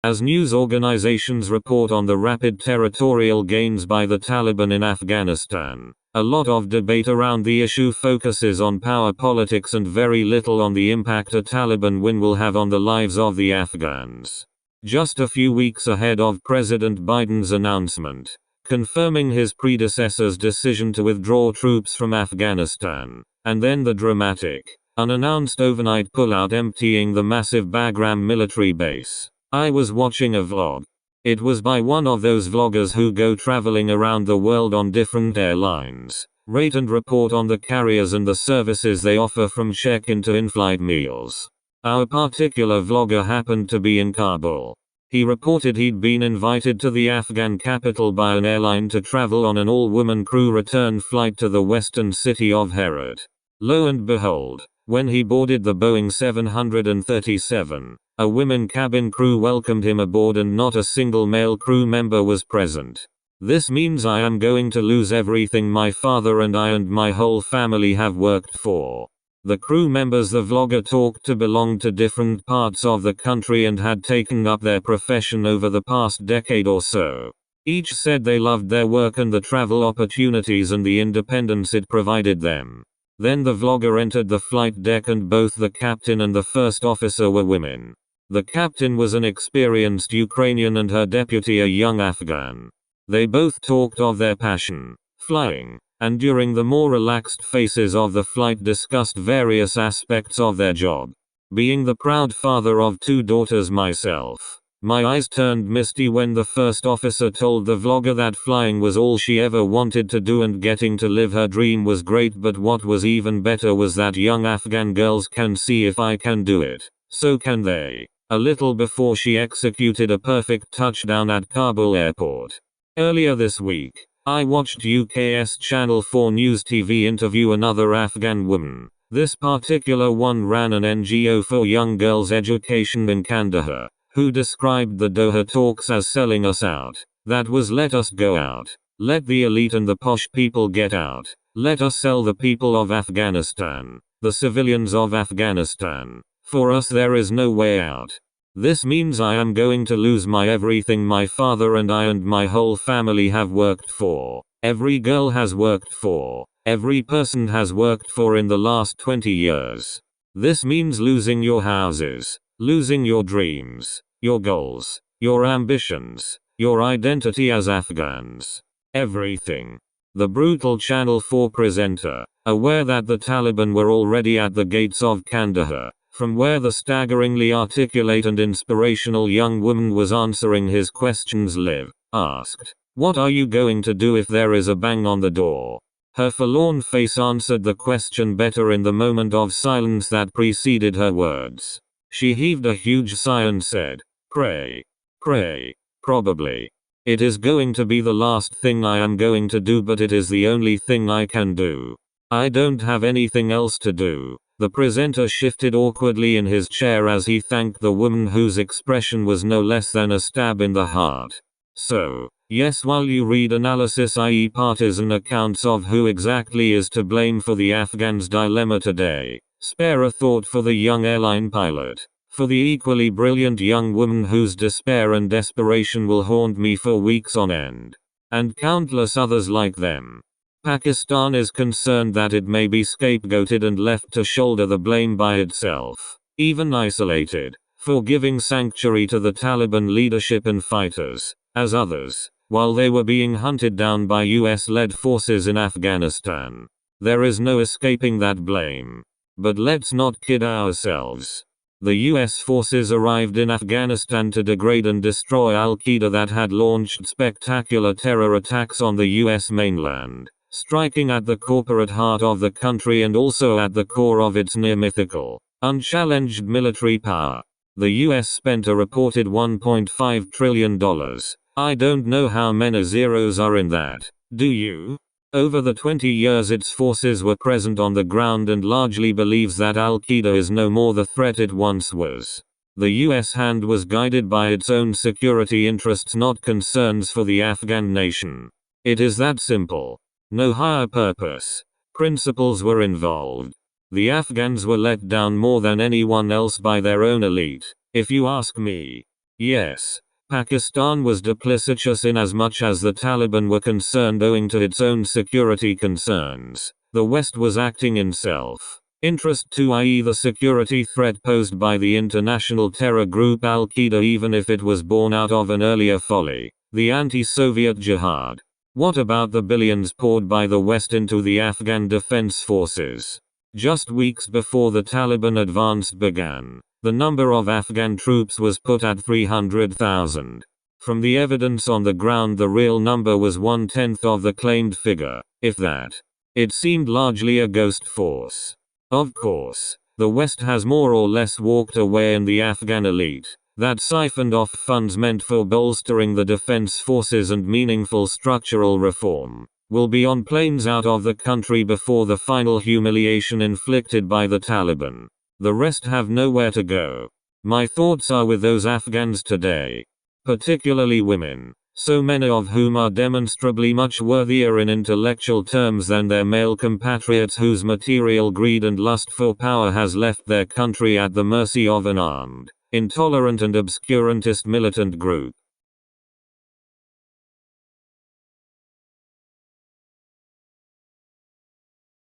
As news organizations report on the rapid territorial gains by the Taliban in Afghanistan, a lot of debate around the issue focuses on power politics and very little on the impact a Taliban win will have on the lives of the Afghans. Just a few weeks ahead of President Biden's announcement, confirming his predecessor's decision to withdraw troops from Afghanistan, and then the dramatic, unannounced overnight pullout emptying the massive Bagram military base, I was watching a vlog. It was by one of those vloggers who go traveling around the world on different airlines, rate and report on the carriers and the services they offer from check-in to in-flight meals. Our particular vlogger happened to be in Kabul. He reported he'd been invited to the Afghan capital by an airline to travel on an all-woman crew return flight to the western city of Herat. Lo and behold, when he boarded the Boeing 737, a women cabin crew welcomed him aboard and not a single male crew member was present. This means I am going to lose everything my father and I and my whole family have worked for. The crew members the vlogger talked to belonged to different parts of the country and had taken up their profession over the past decade or so. Each said they loved their work and the travel opportunities and the independence it provided them. Then the vlogger entered the flight deck and both the captain and the first officer were women. The captain was an experienced Ukrainian and her deputy a young Afghan. They both talked of their passion, flying, and during the more relaxed phases of the flight discussed various aspects of their job. Being the proud father of 2 daughters myself, my eyes turned misty when the first officer told the vlogger that flying was all she ever wanted to do and getting to live her dream was great, but what was even better was that young Afghan girls can see if I can do it, so can they. A little before she executed a perfect touchdown at Kabul airport. Earlier this week, I watched UK's Channel 4 News TV interview another Afghan woman. This particular one ran an NGO for young girls' education in Kandahar, who described the Doha talks as selling us out. That was let us go out. Let the elite and the posh people get out. Let us sell the people of Afghanistan, the civilians of Afghanistan. For us there is no way out. This means I am going to lose my everything my father and I and my whole family have worked for. Every girl has worked for. Every person has worked for in the last 20 years. This means losing your houses, losing your dreams, your goals, your ambitions, your identity as Afghans. Everything. The brutal Channel 4 presenter, aware that the Taliban were already at the gates of Kandahar, from where the staggeringly articulate and inspirational young woman was answering his questions live, asked, "What are you going to do if there is a bang on the door?" Her forlorn face answered the question better in the moment of silence that preceded her words. She heaved a huge sigh and said, "Pray. Pray. Probably. It is going to be the last thing I am going to do, but it is the only thing I can do. I don't have anything else to do." The presenter shifted awkwardly in his chair as he thanked the woman whose expression was no less than a stab in the heart. So, yes, while you read analysis, i.e. partisan accounts of who exactly is to blame for the Afghans' dilemma today, spare a thought for the young airline pilot, for the equally brilliant young woman whose despair and desperation will haunt me for weeks on end, and countless others like them. Pakistan is concerned that it may be scapegoated and left to shoulder the blame by itself, even isolated, for giving sanctuary to the Taliban leadership and fighters, as others, while they were being hunted down by US-led forces in Afghanistan. There is no escaping that blame. But let's not kid ourselves. The US forces arrived in Afghanistan to degrade and destroy Al-Qaeda that had launched spectacular terror attacks on the US mainland, striking at the corporate heart of the country and also at the core of its near-mythical, unchallenged military power. The US spent a reported $1.5 trillion. I don't know how many zeros are in that, do you? Over the 20 years its forces were present on the ground and largely believes that Al-Qaeda is no more the threat it once was. The US hand was guided by its own security interests, not concerns for the Afghan nation. It is that simple. No higher purpose. Principles were involved. The Afghans were let down more than anyone else by their own elite, if you ask me. Yes, Pakistan was duplicitous in as much as the Taliban were concerned owing to its own security concerns. The West was acting in self-interest too, i.e. the security threat posed by the international terror group Al-Qaeda, even if it was born out of an earlier folly, the anti-Soviet jihad. What about the billions poured by the West into the Afghan defense forces? Just weeks before the Taliban advance began, the number of Afghan troops was put at 300,000. From the evidence on the ground, the real number was 1/10 of the claimed figure, if that. It seemed largely a ghost force. Of course, the West has more or less walked away, and the Afghan elite, that siphoned off funds meant for bolstering the defense forces and meaningful structural reform, will be on planes out of the country before the final humiliation inflicted by the Taliban. The rest have nowhere to go. My thoughts are with those Afghans today, particularly women, so many of whom are demonstrably much worthier in intellectual terms than their male compatriots, whose material greed and lust for power has left their country at the mercy of an armed, intolerant and obscurantist militant group.